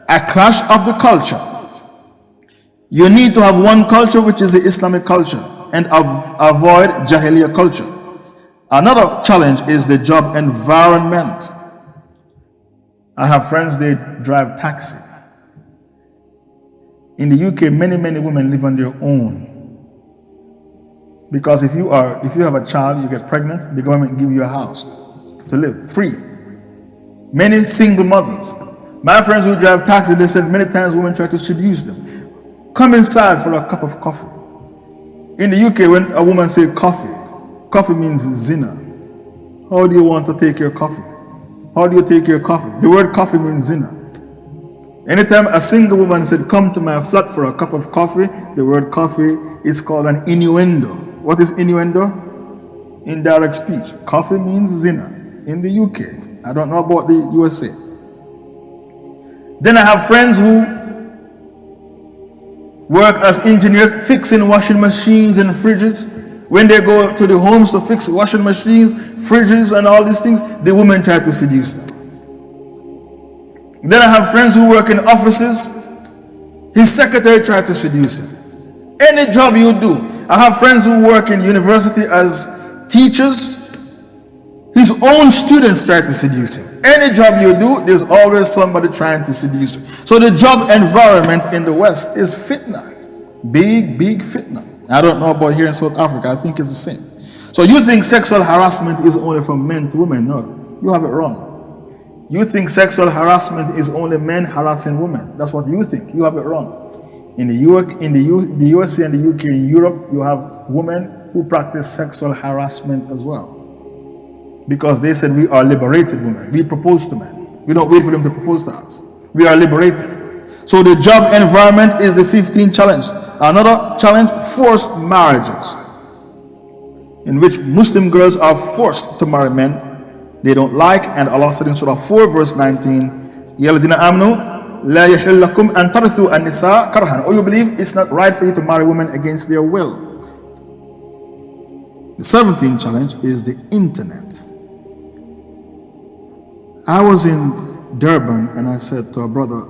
A clash of the culture. You need to have one culture, which is the Islamic culture, and avoid Jahiliyyah culture. Another challenge is the job environment. I have friends, they drive taxi. In the UK, many women live on their own. Because if you have a child, you get pregnant, the government give you a house to live free. Many single mothers. My friends who drive taxi, they said many times women try to seduce them. Come inside for a cup of coffee. In the UK, when a woman says coffee means zina. How do you want to take your coffee? How do you take your coffee? The word coffee means zina. Anytime a single woman said, come to my flat for a cup of coffee, the word coffee is called an innuendo. What is innuendo? Indirect speech. Coffee means zina in the UK. I don't know about the USA. Then I have friends who work as engineers fixing washing machines and fridges. When they go to the homes to fix washing machines, fridges and all these things, the women try to seduce them. Then I have friends who work in offices. His secretary tried to seduce him. Any job you do. I have friends who work in university as teachers. His own students try to seduce him. Any job you do, there's always somebody trying to seduce you. So the job environment in the West is fitna. Big fitna. I don't know about here in South Africa. I think it's the same. So you think sexual harassment is only from men to women? No, you have it wrong. You think sexual harassment is only men harassing women. That's what you think. You have it wrong. In the USA and the UK, in Europe, you have women who practice sexual harassment as well. Because they said we are liberated women. We propose to men. We don't wait for them to propose to us. We are liberated. So the job environment is the 15th challenge. Another challenge, forced marriages, in which Muslim girls are forced to marry men they don't like, and Allah said in Surah 4 verse 19, Ya ladina amnu la yahill lakum an tarithu an-nisa karhan. Oh, you believe it's not right for you to marry women against their will. The 17th challenge is the internet. I was in Durban and I said to a brother,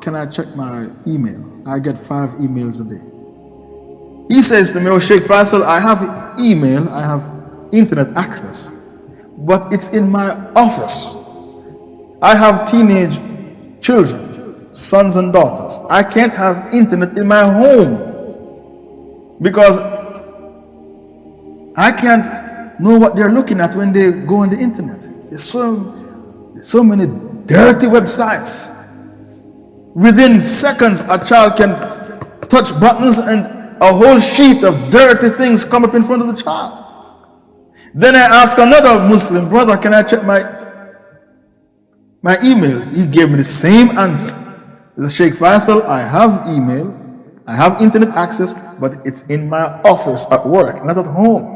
can I check my email? I get 5 emails a day. He says to me, oh Sheikh Faisal, I have email, I have internet access, but it's in my office. I have teenage children, sons and daughters. I can't have internet in my home because I can't know what they're looking at when they go on the internet. There's so many dirty websites. Within seconds, a child can touch buttons and a whole sheet of dirty things come up in front of the child. Then I ask another Muslim brother, can I check my emails? He gave me the same answer. He said, Sheikh Faisal, I have email, I have internet access, but it's in my office at work, not at home.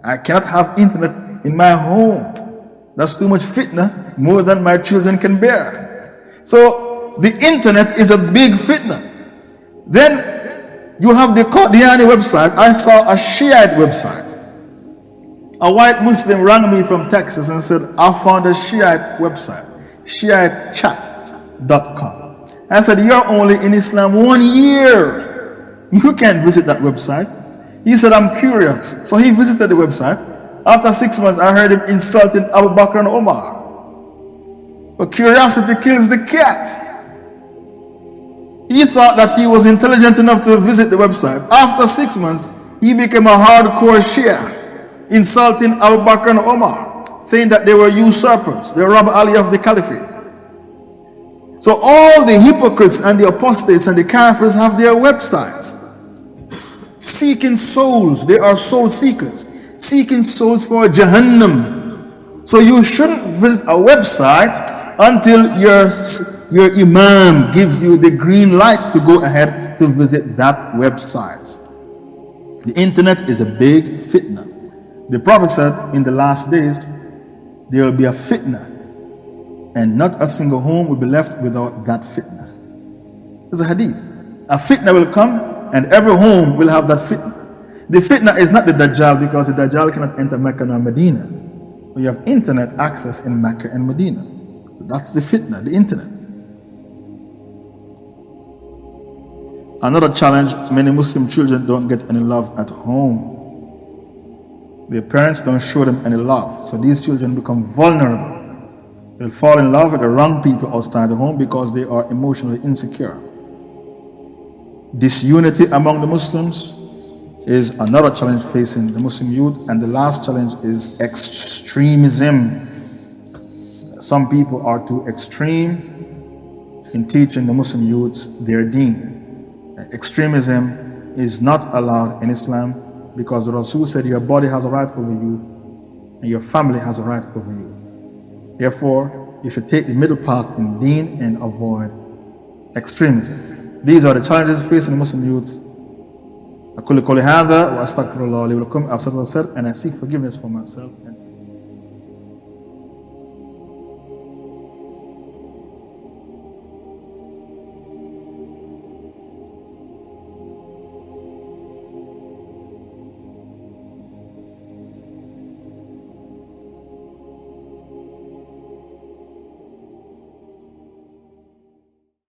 I cannot have internet in my home. That's too much fitna, more than my children can bear. So the internet is a big fitna. Then you have the Qadiani website. I saw a Shiite website. A white Muslim rang me from Texas and said, I found a Shiite website, shiitechat.com. I said, you're only in Islam 1 year. You can't visit that website. He said, I'm curious. So he visited the website. After 6 months, I heard him insulting Abu Bakr and Omar. But curiosity kills the cat. He thought that he was intelligent enough to visit the website. After 6 months, he became a hardcore Shia, insulting Abu Bakr and Omar, saying that they were usurpers, they robbed Ali of the caliphate. So all the hypocrites and the apostates and the kafirs have their websites. Seeking souls, they are soul seekers, seeking souls for Jahannam. So you shouldn't visit a website until your imam gives you the green light to go ahead to visit that website. The internet is a big fitna. The Prophet said in the last days there will be a fitna, and not a single home will be left without that fitna. There's a hadith. A fitna will come and every home will have that fitna. The fitna is not the Dajjal, because the Dajjal cannot enter Mecca nor Medina. You have internet access in Mecca and Medina. So that's the fitna, the internet. Another challenge, many Muslim children don't get any love at home. Their parents don't show them any love. So these children become vulnerable. They'll fall in love with the wrong people outside the home because they are emotionally insecure. Disunity among the Muslims is another challenge facing the Muslim youth. And the last challenge is extremism. Some people are too extreme in teaching the Muslim youths their deen. Extremism is not allowed in Islam because the Rasul said your body has a right over you and your family has a right over you. Therefore, you should take the middle path in deen and avoid extremism. These are the challenges facing the Muslim youths. أقول قولي هذا وأستغفر الله لي ولكم. I've said, and I seek forgiveness for myself and